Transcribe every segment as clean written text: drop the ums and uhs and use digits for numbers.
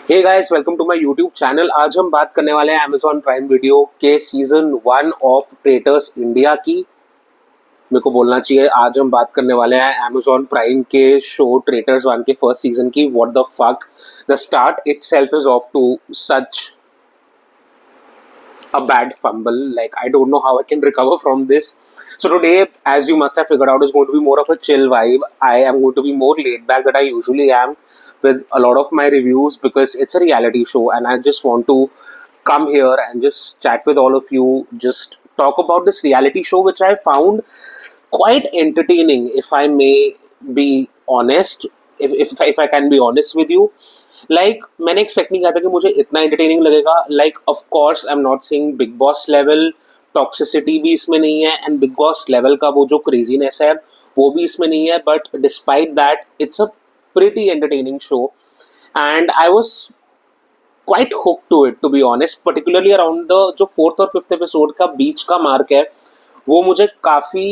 Hey guys, welcome to my YouTube channel. आज हम बात करने वाले हैं अमेजॉन प्राइम वीडियो के सीजन 1 ऑफ ट्रेटर्स इंडिया की। मेरे को बोलना चाहिए आज हम बात करने वाले हैं अमेजॉन प्राइम के शो ट्रेटर्स 1 के फर्स्ट सीजन की। What the fuck, the start itself is off to such a bad fumble. Like, I don't know how I can recover from this. So today, as you must have figured out, is going to be more of a chill vibe. I am going to be more laid back than I usually am with a lot of my reviews because it's a reality show and I just want to come here and just chat with all of you, just talk about this reality show which I found quite entertaining, if I may be honest. If I can be honest with you, like मैंने expect नहीं किया था कि मुझे इतना entertaining लगेगा। Like of course I am not saying big boss level toxicity भी इसमें नहीं है एंड बिग बॉस लेवल का वो जो क्रेजीनेस है वो भी इसमें नहीं है, but despite that it's a pretty entertaining show and I was quite hook to it, to be honest. Particularly around the जो फोर्थ और फिफ्थ एपिसोड का बीच का मार्क है वो मुझे काफ़ी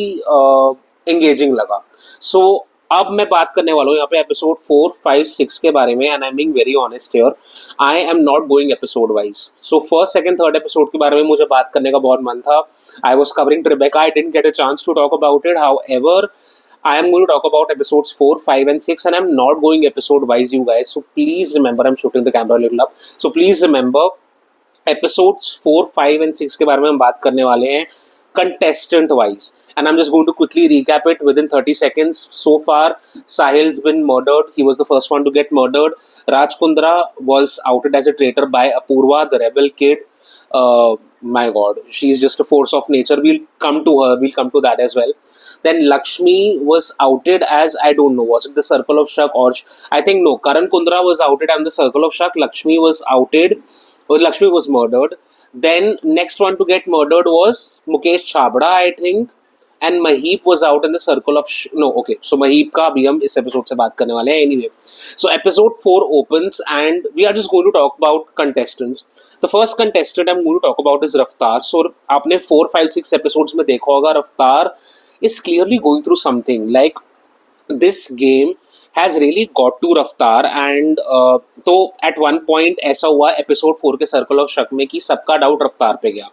एंगेजिंग लगा। सो अब मैं बात करने वाला हूँ यहाँ पे एपिसोड 4, 5, 6 के बारे में and I am being very honest here. I am not going episode wise. So first second third episode के बारे में मुझे बात करने का बहुत मन था। I was covering Tribeca, I didn't get a chance to talk about it. However I am going to talk about episodes 4, 5, and 6, and I'm not going episode wise, you guys. So please remember, I'm shooting the camera a little up. So please remember, episodes 4, 5, and 6 के बारे में हम बात करने वाले हैं contestant wise. And I'm just going to quickly recap it within 30 seconds. So far, Sahil's been murdered. He was the first one to get murdered. Raj Kundra was outed as a traitor by Apurva, the rebel kid. My God, she's just a force of nature. We'll come to her. We'll come to that as well. Then Lakshmi was outed as, I don't know, was it the Circle of Shak or I think no. Karan Kundra was outed on the Circle of Shak. Lakshmi was outed. Lakshmi was murdered. Then next one to get murdered was Mukesh Chabra, I think. And Maheep was out in the circle of no, okay, so Maheep का भी हम इस episode से बात करने वाले हैं anyway. So episode 4 opens and we are just going to talk about contestants. The first contestant I'm going to talk about is Raftaar. So आपने 4, 5, 6 episodes में देखा होगा Raftaar is clearly going through something. Like, this game has really got to रफ्तार and तो eight one point ऐसा हुआ episode 4 के circle of शक में कि सबका डाउट रफ्तार पे गया,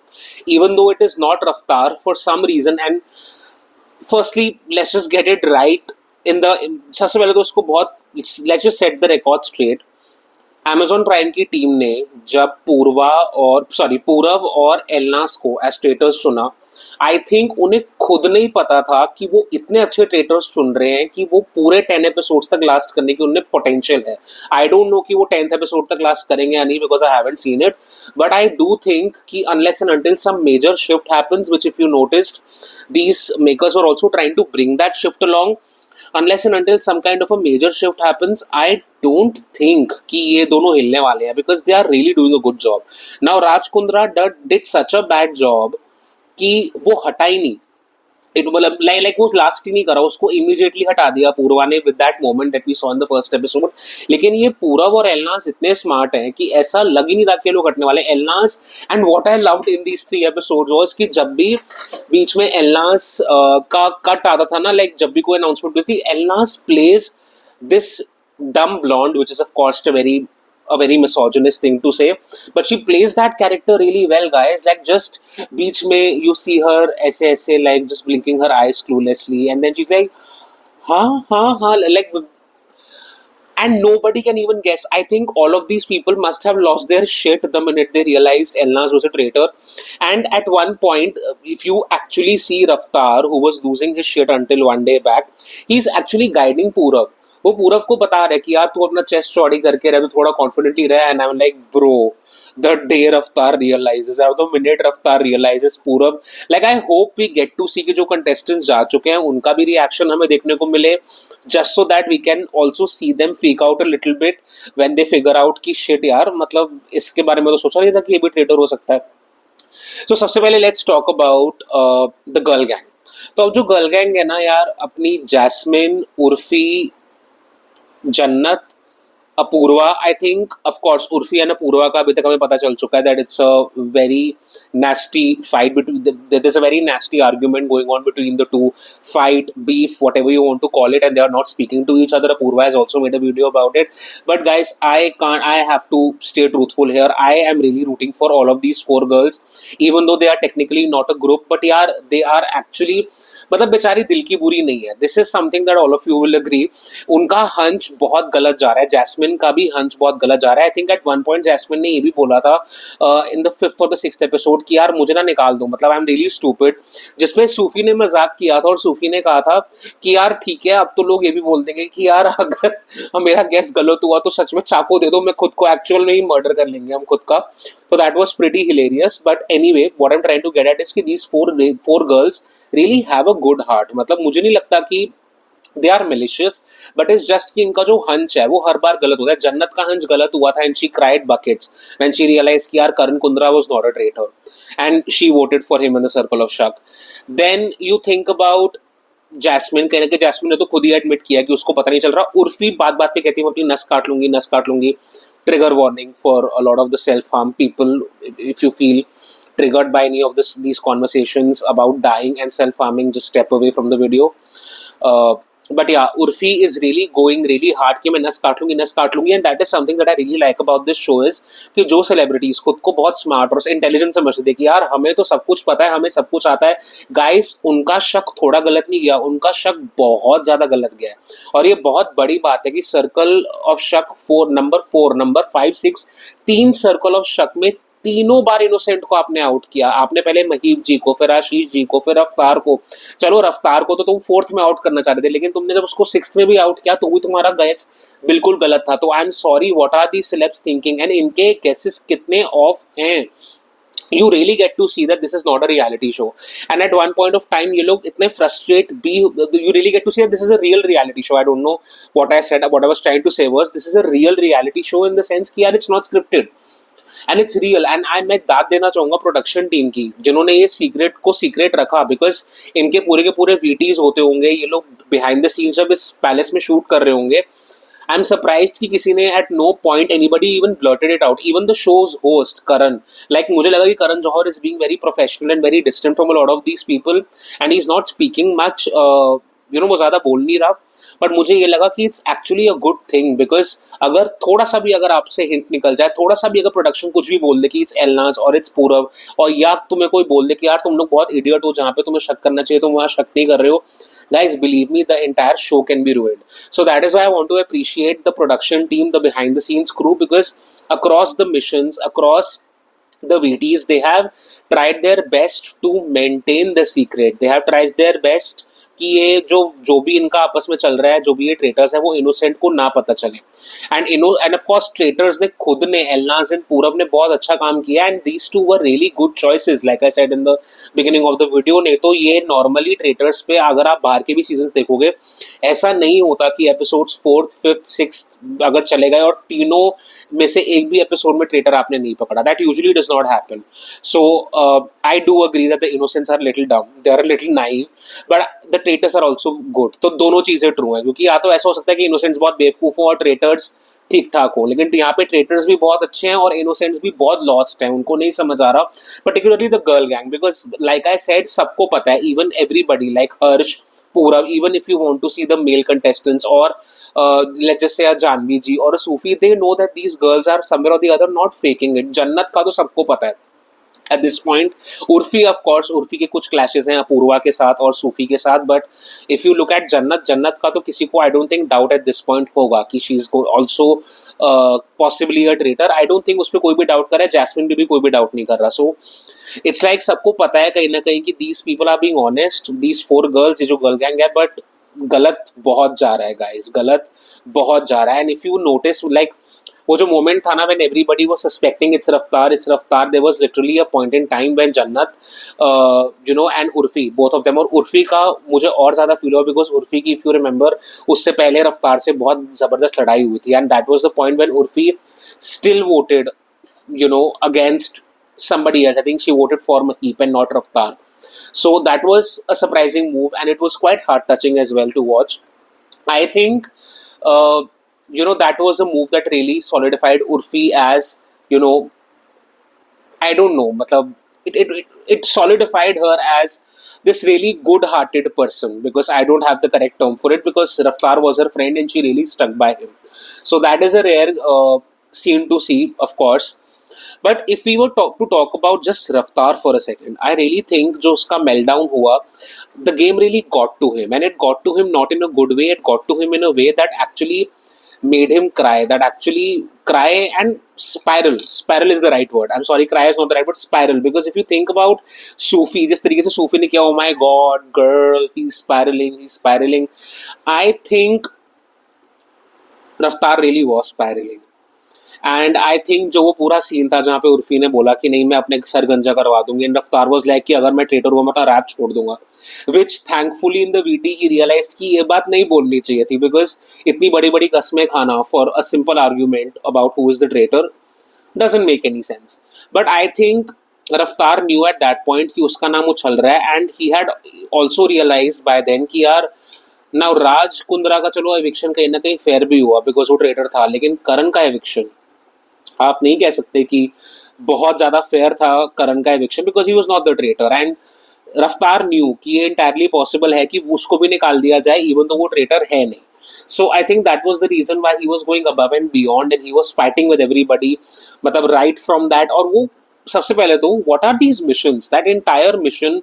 even though it is not Raftaar for some reason. And firstly let's just get it right in the सबसे पहले तो उसको बहुत let's just set the record straight. Amazon Prime की टीम ने जब पूरव और एलनास को एज ट्रेटर्स चुना, आई थिंक उन्हें खुद नहीं पता था कि वो इतने अच्छे ट्रेटर्स चुन रहे हैं कि वो पूरे 10 एपिसोड्स तक लास्ट करने की उनमें पोटेंशियल है। आई डोंट नो कि वो 10th एपिसोड तक लास्ट करेंगे या नहीं, because I haven't seen it, but I do think कि unless and until some major shift happens, which if you noticed these makers were also trying to bring that shift along, unless and until some kind of a major shift happens, I don't think कि ये दोनों हिलने वाले हैं because they are really doing a good job. Now Raj Kundra did such a bad job कि वो हटा ही नहीं, मतलब लाइक वो लास्ट ही नहीं करा, उसको इमीडिएटली हटा दिया पूर्वा ने with that moment that we saw in the first episode. लेकिन ये पूरव और एलनास इतने स्मार्ट हैं कि ऐसा लग ही नहीं रहा कि लोग हटने वाले Elnaaz. And what I loved in these 3 episodes was कि जब भी बीच में एलनास का कट आता था ना, लाइक जब भी कोई अनाउंसमेंट हुई थी, Elnaaz plays this dumb blonde, which is of course a very misogynist thing to say, but she plays that character really well, guys. Like, just beach mein you see her aise like just blinking her eyes cluelessly, and then she's like ha, like, and nobody can even guess. I think all of these people must have lost their shit the minute they realized Elnaz was a traitor. And at one point, if you actually see Raftaar, who was losing his shit until one day back, he's actually guiding Purav. वो पूरव को बता रहे कि यार तू अपना chest चौड़ी करके रह, तो थोड़ा कॉन्फिडेंटली रह। And I am like bro, the day Raftaar realizes or the minute Raftaar realizes Purav, like I hope we get to see कि जो contestants जा चुके हैं उनका भी reaction हमें देखने को मिले, just so that we can also see them freak out a little bit when they figure out कि shit यार, मतलब इसके बारे में तो सोचा नहीं था कि ये भी ट्रेटर हो सकता है। तो सबसे पहले let's talk about the girl gang. तो अब जो गर्ल गैंग है ना यार, अपनी Jasmin, Urfi, Jannat, Apoorva, I think of course Urfi and Apoorva का अभी तक हमें पता चल चुका है that it's a very nasty fight between there's a very nasty argument going on between the two, fight, beef, whatever you want to call it, and they are not speaking to each other. Apurva has also made a video about it. But guys, I have to stay truthful here. I am really rooting for all of these four girls, even though they are technically not a group, but यार they are actually, मतलब बेचारी दिल की बुरी नहीं है. This is something that all of you will agree. उनका hunch बहुत गलत जा रहा है, जैस्मिन का भी हंच बहुत गलत जा रहा है. I think at one point Jasmin ने ये भी बोला था इन द फिफ्थ और द सिक्स्थ एपिसोड कि यार मुझे ना निकाल दो, मतलब आई एम रियली स्टूपिड. जिसपे सूफी ने मजाक किया था और सूफी ने कहा था कि यार ठीक है, अब तो लोग ये भी बोल देंगे कि यार अगर मेरा गैस गलत हुआ तो सच में चाकू दे दो, मैं खुद को एक्चुअल में ही मर्डर कर लेंगे हम खुद का. तो that was pretty hilarious. But anyway, what I am trying to get at is कि these four girls really have a good heart. मतलब मुझे नहीं लगता कि they are malicious, but it's just कि इनका जो हंच है वो हर बार गलत होता है. जन्नत का हंच गलत हुआ था and she cried buckets when she realize कि यार Karan Kundra was not a traitor and she voted for him in the circle of शक. Then you think about Jasmin. कहने के जैस्मिन ने तो खुद ही एडमिट किया कि उसको पता नहीं चल रहा. उर्फी बात बात पे कहती है मैं अपनी नस काट लूंगी, नस काट लूंगी. Trigger warning for a lot of the self harm people. If you feel triggered by any of these conversations about dying and self harming, just step away from the video. But yeah, Urfi is really going really hard कि मैं नस काट लूंगी, and that is something that I really like about this show is कि जो celebrities खुद को बहुत smart और intelligent समझते थे कि यार हमें तो सब कुछ पता है, हमें सब कुछ आता है. Guys, उनका शक थोड़ा गलत नहीं गया, उनका शक बहुत ज्यादा गलत गया है. और ये बहुत बड़ी बात है कि सर्कल ऑफ शक फोर नंबर 5 6 तीन सर्कल ऑफ शक में तीनों बार इनोसेंट को आपने आउट किया. आपने पहले महीप जी को, फिर आशीष जी को, फिर रफ्तार को. चलो रफ्तार को तो तुम फोर्थ में आउट करना चाह रहे थे, लेकिन तुमने जब उसको सिक्स्थ में भी आउट किया तो भी तुम्हारा गैस बिल्कुल गलत था. तो I am sorry, what are the celebs thinking, and इनके गेसेस कितने ऑफ हैं. You really get to see that this is not a reality show, and at one point of time ये लोग इतने frustrate भी, you really get to see that this is a real reality show. I don't know what I said, what I was trying to say was this is a real reality show in the sense कि यार it's not scripted and it's real. And मैं दाद देना चाहूंगा production team की जिन्होंने ये secret को सीक्रेट रखा, बिकॉज इनके पूरे के पूरे वीटीज होते होंगे, ये लोग बिहाइंड द सीन्स जब इस पैलेस में शूट कर रहे होंगे. आई एम सरप्राइज्ड कि किसी ने at no point anybody even blurted it out. Even the show's host Karan, like मुझे लगा कि Karan Johar is being very professional and very distant from a lot of these people and he is not speaking much, वो ज्यादा बोल नहीं रहा. But मुझे ये लगा कि it's actually a good thing, because अगर थोड़ा सा भी अगर आपसे हिंट निकल जाए, थोड़ा सा भी अगर प्रोडक्शन कुछ भी बोल दे कि इट्स एलनाज और इट्स पूरब, और या तुम्हें कोई बोल दे कि यार तुम लोग बहुत इडियट हो, जहाँ पे तुम्हें शक करना चाहिए तुम वहाँ शक नहीं कर रहे हो, guys, believe me, the entire show can be ruined. So that is why I want to appreciate the production team, the behind the scenes crew, because across the missions, across the VTs, they have tried their best to maintain the secret. They have tried their best कि ये जो भी इनका आपस में चल रहा है, जो भी ये ट्रेटर्स है, वो इनोसेंट को ना पता चले. एंड ऑफ कोर्स ट्रेटर्स ने खुद ने, एलनाज एंड पूरब ने बहुत अच्छा काम किया, and these two were really good choices like I said in the beginning of the video. नहीं तो ये नॉर्मली ट्रेटर्स पे अगर आप बाहर के भी सीजन देखोगे, ऐसा नहीं होता कि एपिसोड्स फोर्थ फिफ्थ सिक्स्थ अगर चले गए और तीनों में से एक भी एपिसोड में ट्रेटर आपने नहीं पकड़ा. That usually does not happen. So I do agree that the innocents are little dumb, they are little naive, but the traitors are also good. तो दोनों चीजें ट्रू है, क्योंकि या तो ऐसा हो सकता है कि इनोसेंट्स बहुत बेवकूफ हो और ट्रेटर्स ठीक ठाक हो, लेकिन यहाँ पे ट्रेटर्स भी बहुत अच्छे हैं और इनोसेंट्स भी बहुत लॉस्ट हैं, उनको नहीं समझ आ रहा. Particularly the girl gang, because like I said सबको पता है, इवन एवरीबडी लाइक हर्ष, पूरा, even if you want to see the male contestants or let's just say a Janvi ji or a Sufi, they know that these girls are somewhere or the other not faking it. जन्नत का तो सबको पता है at this point. Urfi, of course, Urfi के कुछ clashes हैं अपूर्वा के साथ और सूफी के साथ, but if you look at जन्नत का तो किसी को I don't think doubt at this point होगा कि she is also possibly a traitor. I don't think उस पर कोई भी डाउट कर रहा है, जैस्मिन पे भी कोई भी डाउट नहीं कर रहा. So इट्स लाइक सबको पता है कहीं ना कहीं कि these people are being honest, these four girls, ये जो गर्ल गैंग है, बट गलत बहुत जा रहा है गाइस, गलत बहुत जा रहा है. And if you notice, like वो जो मोमेंट था ना when everybody was suspecting it's Raftaar, there was literally a point in time when Jannat and Urfi, both of them, और उर्फी का मुझे और ज्यादा फील हुआ बिकॉज उर्फी की, इफ यू रिमेंबर, उससे पहले रफ्तार से बहुत जबरदस्त लड़ाई हुई थी, and that was the point when Urfi still voted against somebody else. I think she voted for Mahip and not Raftar. So that was a surprising move, and it was quite heart touching as well to watch. I think that was a move that really solidified Urfi as, you know, I don't know, matlab, it solidified her as this really good-hearted person, because I don't have the correct term for it, because Raftar was her friend and she really stuck by him. So that is a rare scene to see, of course. But if we were to talk about just Raftar for a second, I really think जो उसका meltdown हुआ, the game really got to him, and it got to him not in a good way. It got to him in a way that actually made him cry. That actually cry and spiral. Spiral is the right word. I'm sorry, cry is not the right word. Spiral, because if you think about Sufi, जिस तरीके से Sufi ने किया, oh my God, girl, he's spiraling, he's spiraling. I think Raftar really was spiraling. And I think जो वो पूरा scene था जहाँ पे उर्फी ने बोला कि नहीं मैं अपने सर गंजा करवा दूंगी, एंड रफ्तार वाज लाइक कि अगर मैं ट्रेटर हुआ मैं अपना रैप छोड़ दूंगा, which thankfully in the VT he realize कि ये बात नहीं बोलनी चाहिए थी, बिकॉज इतनी बड़ी बड़ी कस्में खाना for a simple argument about who is the traitor doesn't make any sense. But I think Raftaar knew at that point कि उसका नाम उछल रहा है, and he had also realise by then कि यार नाउ राज कुंद्रा का चलो एविक्शन कहीं ना कहीं फेयर भी हुआ बिकॉज वो ट्रेटर था, लेकिन करण का एविक्शन आप नहीं कह सकते कि बहुत ज्यादा फेयर था करण का eviction, because he was not the traitor. And रफ्तार न्यू कि ये इंटायरली पॉसिबल है कि उसको भी निकाल दिया जाए इवन तो वो ट्रेटर है नहीं. So I think that was the reason why he was going above and beyond, and he was fighting with everybody. मतलब राइट फ्रॉम दैट, और वो सबसे पहले तो what are these missions, that entire mission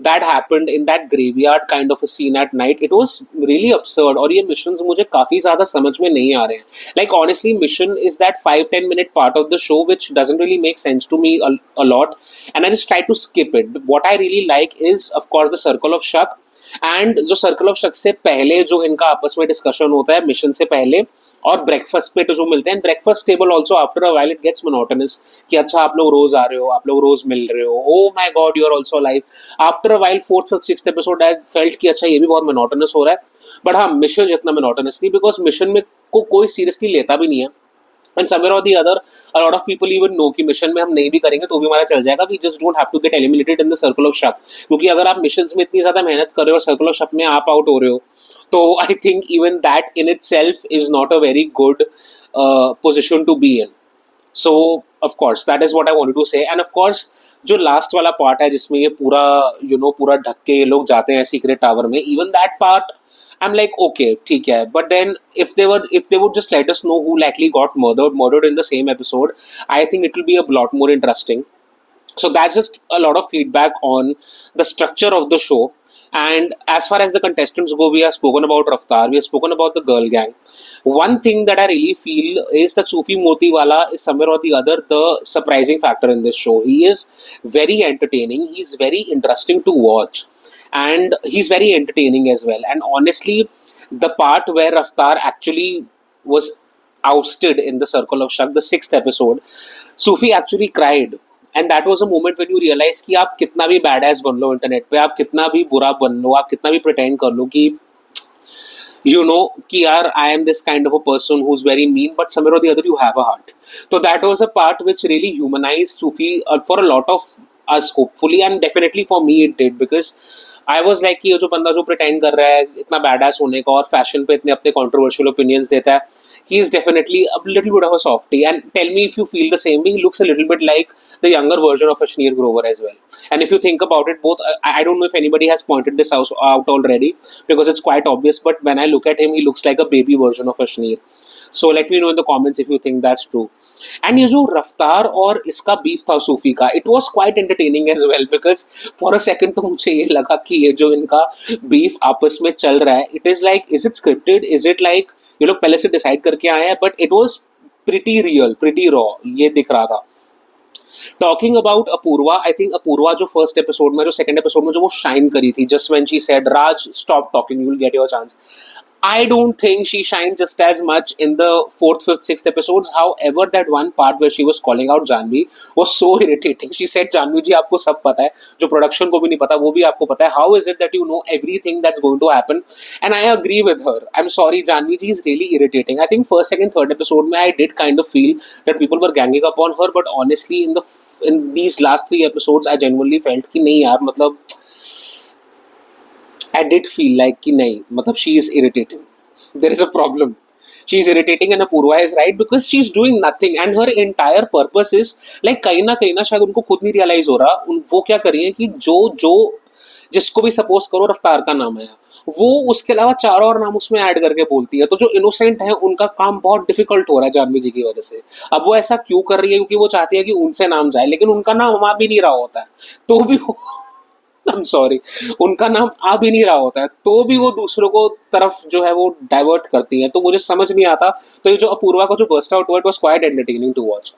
that happened in that graveyard kind of a scene at night, it was really absurd. और ये missions मुझे काफी ज्यादा समझ में नहीं आ रहे हैं. Like honestly, mission is that 5-10 minute part of the show which doesn't really make sense to me a lot, and I just try to skip it. What I really like is of course the circle of Shak, and जो circle of शक से पहले जो इनका आपस में discussion होता है मिशन से पहले, और ब्रेकफास्ट पे तो जो मिलते हैं, breakfast table also after a while it gets monotonous कि अच्छा आप लोग रोज आ रहे हो, आप लोग रोज मिल रहे हो, oh my god you are also live. After a while fourth fifth sixth episode I felt कि अच्छा ये भी बहुत मोनोटोनस हो रहा है. बट हाँ, मिशन जितना मोनोटोनस नहीं, बिकॉज मिशन में को कोई सीरियसली लेता भी नहीं है. एंड समवेयर और the other a lot of people even know कि मिशन में हम नहीं भी करेंगे तो भी हमारा चल जाएगा. We just don't have to get eliminated in the circle of शक, क्योंकि अगर आप मिशन में इतनी ज्यादा मेहनत कर रहे हो और सर्कल ऑफ शक में आप आउट हो रहे हो, तो I think even that in itself is not a very good position to be in. So of course that is what I wanted to say. And of course जो last वाला part है जिसमें ये पूरा पूरा ढक के ये लोग जाते हैं सीक्रेट टावर में, even that part I'm like, okay, ठीक है. But then if they would just let us know who likely got murdered in the same episode, I think it will be a lot more interesting. So that's just a lot of feedback on the structure of the show. And as far as the contestants go, we have spoken about Raftar, we have spoken about the girl gang. One thing that I really feel is that Sufi Motiwala is somewhere or the other the surprising factor in this show. He is very entertaining, he's very interesting to watch, and he's very entertaining as well. And honestly, the part where Raftar actually was ousted in the circle of Shak, the sixth episode, Sufi actually cried. And that was a moment when you realise कि आप कितना भी bad S बन लो internet पे, आप कितना भी बुरा बन लो, आप कितना भी प्रिटेंड कर लो कि कि यार I am this kind of a person who is very mean, but somewhere or the other you have a heart. तो that was a part which really humanized Sufi for a lot of us hopefully, and definitely for me it did, because I was like कि ये जो बंदा जो pretend कर रहा है इतना बैड होने का और फैशन पे इतने अपने कॉन्ट्रोवर्शियल ओपिनियंस देता है, he is definitely a little bit of a softie. And tell me if you feel the same way, he looks a little bit like the younger version of Ashneer Grover as well. And if you think about it, both, I don't know if anybody has pointed this out already, because it's quite obvious, but when I look at him, he looks like a baby version of Ashneer. So let me know in the comments if you think that's true. And ये जो रफ्तार और इसका beef था सूफी का, it was quite entertaining as well, because for a second तो मुझे ये लगा कि ये जो इनका बीफ आपस में चल रहा है, it is like, is it scripted, is it like ये लोग पहले से डिसाइड करके आए हैं, but it was pretty real, pretty raw, ये दिख रहा था. Talking about Apoorva, I think Apoorva जो फर्स्ट एपिसोड में, जो सेकंड एपिसोड में जो वो शाइन करी थी, just when she said Raj stop talking you will get your chance, I don't think she shined just as much in the fourth, fifth, sixth episodes. However, that one part where she was calling out Janvi was so irritating. She said, "Janvi ji, आपको सब पता है, जो production को भी नहीं पता, वो भी आपको पता है. How is it that you know everything that's going to happen?" And I agree with her. I'm sorry, Janvi ji is really irritating. I think first, second, third episode में I did kind of feel that people were ganging up on her, but honestly, in these last 3 episodes, I genuinely felt कि नहीं यार, मतलब I did feel like कि नहीं, मतलब she is irritating. There is a problem. she's irritating and Apurva is right because she's doing nothing and her entire purpose is like कहीं ना शायद उनको खुद नहीं रियलाइज हो रहा वो क्या कर रही है कि जो जो जिसको भी सपोज करो रफ्तार का नाम है वो उसके अलावा चार और नाम उसमें ऐड करके बोलती है, तो जो इनोसेंट है उनका काम बहुत डिफिकल्ट हो रहा है जानवी जी की वजह से। अब वो ऐसा क्यों कर रही है, क्योंकि वो चाहती है कि उनसे नाम जाए, लेकिन उनका नाम वहां भी नहीं रहा होता है तो भी वो आई एम सॉरी, उनका नाम आ भी नहीं रहा होता है तो भी वो दूसरों को तरफ जो है वो डाइवर्ट करती है, तो मुझे समझ नहीं आता। तो ये जो अपूर्वा का जो बर्स्ट आउट हुआ it was quite entertaining to watch.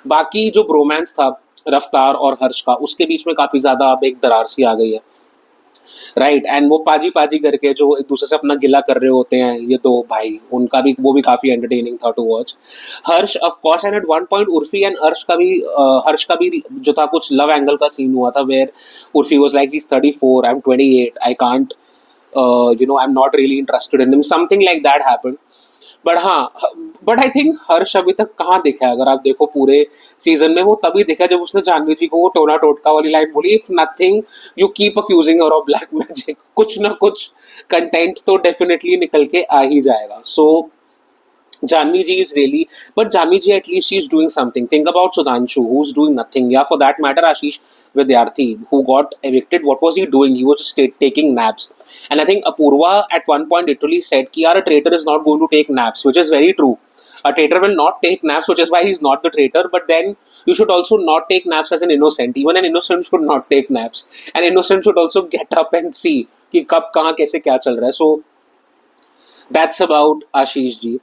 बाकी जो ब्रोमांस था रफ्तार और हर्ष का, उसके बीच में काफी ज्यादा अब एक दरार सी आ गई है, राइट। एंड वो पाजी पाजी करके जो एक दूसरे से अपना गिला कर रहे होते हैं ये दो भाई, उनका भी वो भी काफी एंटरटेनिंग था to watch. Harsh of course and at one point Urfi and Harsh का भी जो था कुछ लव एंगल का सीन हुआ था where Urfi was like he is 34 I am 28 I can't I am not really interested in him, something like that happened. But हाँ, but I think Harsh अभी तक कहाँ दिखा है, अगर आप देखो पूरे सीजन में वो तभी दिखा जब उसने जानवी जी को वो टोना टोटका वाली लाइन बोली, if nothing you keep accusing और ब्लैक मैजिक, कुछ ना कुछ कंटेंट तो डेफिनेटली निकल के आ ही जाएगा। सो Janvi ji is really, but Janvi ji at least she's doing something. Think about Sudhanshu, who's doing nothing. Yeah, for that matter, Ashish Vidyarthi, who got evicted, what was he doing? He was just taking naps. And I think Apurva at one point literally said, "Ki yaar, a traitor is not going to take naps," which is very true. A traitor will not take naps, which is why he's not the traitor. But then you should also not take naps as an innocent. Even an innocent should not take naps. An innocent should also get up and see कि कब कहाँ कैसे क्या चल रहा है. So that's about Ashish ji.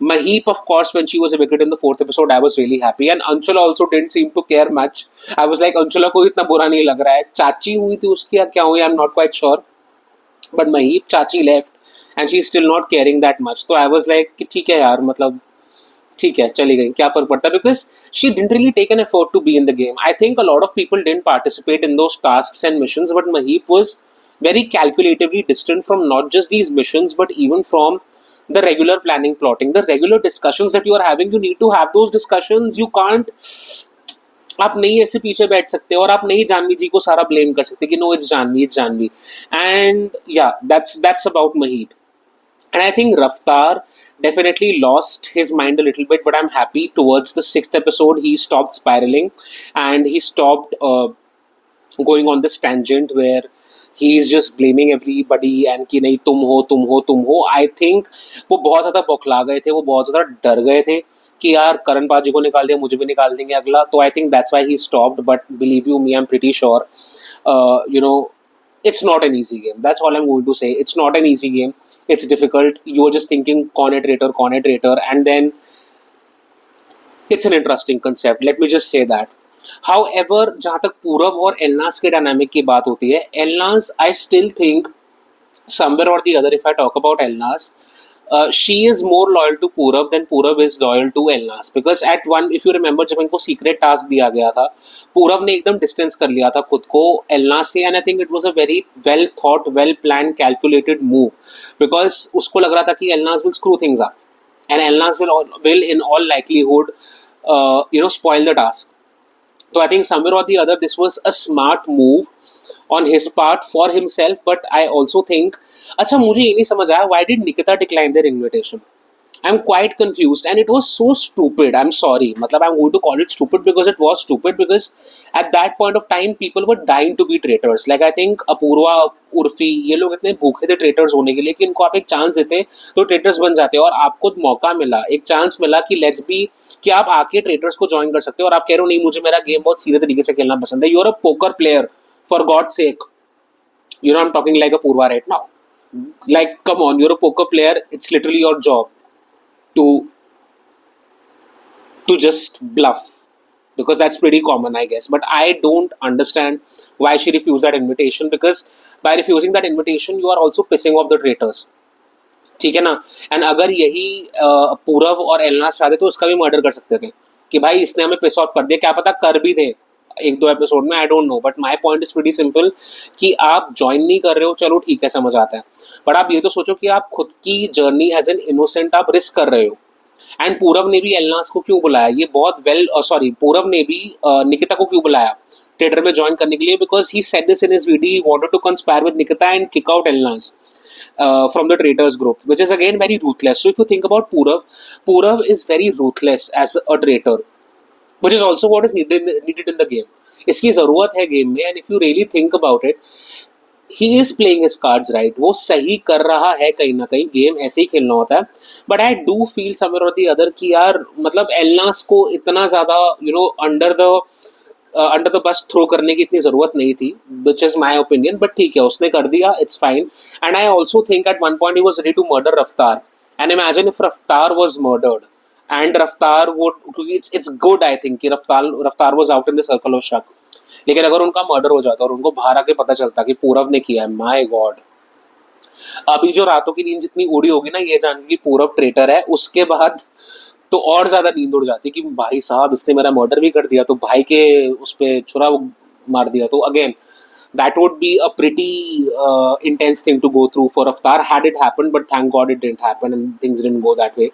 Maheep, of course, when she was evicted in the fourth episode, I was really happy. And Anshula also didn't seem to care much. I was like, Anshula को इतना बुरा नहीं लग रहा है. चाची हुई थी उसकी या क्या हुई, I'm not quite sure. But Maheep, चाची left and she's still not caring that much. तो I was like कि ठीक है यार, मतलब ठीक है चली गई, क्या फर्क पड़ता है, because she didn't really take an effort to be in the game. I think a lot of people didn't participate in those tasks and missions, but Maheep was very calculatively distant from not just these missions but even from the regular planning, plotting, the regular discussions that you are having. You need to have those discussions. You can't, आप नहीं ऐसे पीछे बैठ सकते और आप नहीं जानवी जी को सारा ब्लेम कर सकते कि नो इट्स जानवी एंड या that's about Mahip. And I think Raftar definitely lost his mind a little bit, but I'm happy towards the sixth episode he stopped spiraling and he stopped going on this tangent where he's just blaming everybody and कि नहीं तुम हो. I think वो बहुत ज़्यादा बौखला गए थे, वो बहुत ज़्यादा डर गए थे कि यार करण पाजी को निकाल दिया मुझे भी निकाल देंगे अगला. तो I think that's why he stopped. But believe you me, I'm pretty sure it's not an easy game. That's all I'm going to say. It's not an easy game. It's difficult. You're just thinking कौन है traitor, and then it's an interesting concept. Let me just say that. However, जहाँ तक पूरव और एलनास के dynamic की बात होती है, एलनास I still think somewhere or the other, if I talk about Elnas, she is more loyal to Purav than Purav is loyal to Elnas. Because at one, if you remember, जब इनको secret task दिया गया था, Purav ने एकदम distance कर लिया था खुद को Elnas से, and I think it was a very well thought, well planned, calculated move. Because उसको लग रहा था कि Elnas will screw things up, and Elnas will in all likelihood, spoil the task. So I think somewhere or the other, this was a smart move on his part for himself. But I also think, अच्छा मुझे ये नहीं समझ आया, why did Nikita decline their invitation? I'm quite confused and it was so stupid. I'm sorry, मतलब I'm going to call it stupid because it was stupid, because at that point of time people were dying to be traitors. Like I think Apurva, Urfi, ये लोग इतने भूखे थे traitors होने के लिए कि इनको आप एक चांस देते तो traitors बन जाते, और आपको मौका मिला, एक चांस मिला कि लेट्स बी, कि आप आके traitors को ज्वाइन कर सकते हो, और आप कह रहे हो नहीं मुझे मेरा गेम बहुत सीधे तरीके से खेलना पसंद है. You're a poker player, for God's sake. I'm talking like a Purva right now. Like, come on, you're a poker player. It's literally your job to just bluff, because that's pretty common, I guess. But I don't understand why she refused that invitation, because by refusing that invitation, you are also pissing off the traitors. ठीक है ना. And अगर यही पूरव और एलनास चाहते तो उसका भी मर्डर कर सकते थे कि भाई इसने हमें पिस ऑफ कर दिया, क्या पता कर भी दे एक दो एपिसोड में, I don't know. But my point is pretty simple कि आप ज्वाइन नहीं कर रहे हो, चलो ठीक है समझ आता है, बट आप ये तो सोचो कि आप खुद की जर्नी एज एन इनोसेंट आप रिस्क कर रहे हो. एंड पूरव ने भी एलनास को क्यों बुलाया, ये बहुत पूरव ने भी निकिता को क्यों बुलाया ट्रेडर में ज्वाइन करने के लिए, because he said this in his video, he wanted to conspire with Nikita and kick out Elnaaz. from the traitors group, which is again very ruthless. So if you think about Purav, Purav is very ruthless as a traitor, which is also what is needed in the game. इसकी ज़रूरत है game में, and if you really think about it, he is playing his cards right. वो सही कर रहा है कहीं ना कहीं, गेम ऐसे ही खेलना होता है. But I do feel somewhere और दी अदर कि यार मतलब एलनास को इतना ज़्यादा अंडर द बस थ्रो करने की इतनी ज़रूरत नहीं थी, which is my opinion. But ठीक है, उसने कर दिया, it's fine. And I also think at one point he was ready to murder Raftaar. And imagine if Raftaar was murdered and Raftaar would, क्योंकि इट्स गुड आई थिंक कि Raftaar was out in the circle of शक. लेकिन अगर उनका murder हो जाता और उनको बाहर आके पता चलता कि पूरव ने किया है, माय गॉड, अभी जो रातों की नींद जितनी उड़ी होगी ना ये जान के कि पूरव ट्रेटर है, उसके बाद तो और ज्यादा नींद उड़ जाती कि भाई साहब इसने मेरा मर्डर भी कर दिया, तो भाई के उस पर छुरा मार दिया. तो again that would be a pretty intense thing to go through for Avatar had it happened, but thank God it didn't happen and things didn't go that way.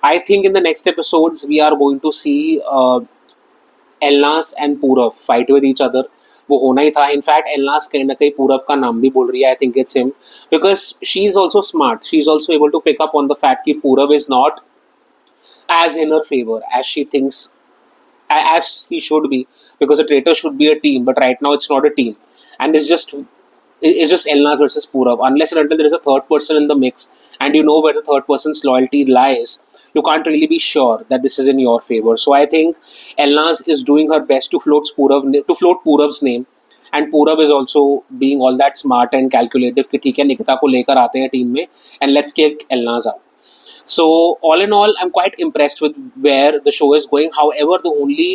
I think in the next episodes we are going to see Elnaaz and Poorav fight with each other. वो होना ही था. In fact एलनास कहीं ना कहीं पूरव का नाम भी बोल रही है. I think it's him because she is also smart. She is also able to pick up on the fact कि Poorav is not as in her favor as she thinks, as he should be, because a traitor should be a team, but right now it's not a team, and it's just Elnas versus Purav. Unless and until there is a third person in the mix, and you know where the third person's loyalty lies, you can't really be sure that this is in your favor. So I think Elnas is doing her best to float Purav's name, and Purav is also being all that smart and calculative कि ठीक है निकिता को लेकर आते हैं team में and let's kick Elnas out. So all in all, I'm quite impressed with where the show is going. However, the only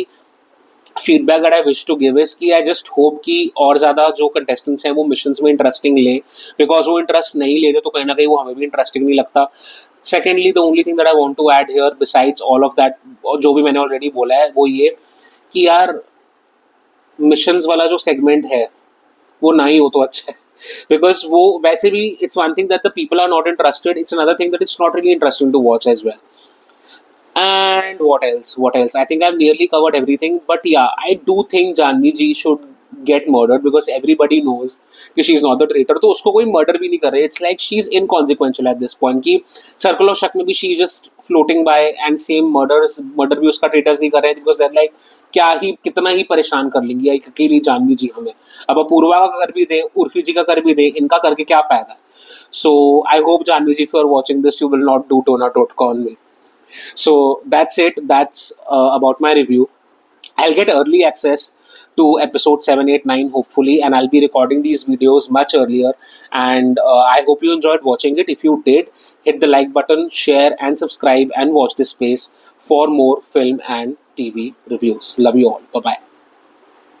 feedback that I wish to give is कि I just hope कि और ज़्यादा जो contestants हैं वो missions में interesting लें, because वो interest नहीं लेते तो कहीं ना कहीं वो हमें भी interesting नहीं लगता. Secondly, the only thing that I want to add here besides all of that, जो भी मैंने already बोला है, वो ये कि यार missions वाला जो segment है वो ना ही हो तो अच्छा है. Because वो वैसे भी it's one thing that the people are not interested, it's another thing that it's not really interesting to watch as well. And what else, I think I've nearly covered everything. But yeah, I do think Janhvi ji should get murdered because everybody knows कि she is not the traitor. तो उसको कोई murder भी नहीं कर रहे. It's like she is inconsequential at this point कि circle of शक में भी she is just floating by, and same murder भी उसका traitors नहीं कर रहे because they're like क्या ही कितना ही परेशान कर लेंगी एक अकेली जानवी जी हमें. अब अपूर्वा का कर भी दे, उर्फी जी का कर भी दे, इनका करके क्या फायदा. So I hope Janhvi ji, if you are watching this, you will not do Tona Totka on me. So that's it. That's about my review. I'll get early access to episode 7, 8, 9 hopefully, and I'll be recording these videos much earlier. And I hope you enjoyed watching it. If you did, hit the like button, share and subscribe, and watch this space for more film and TV reviews. Love you all. Bye bye.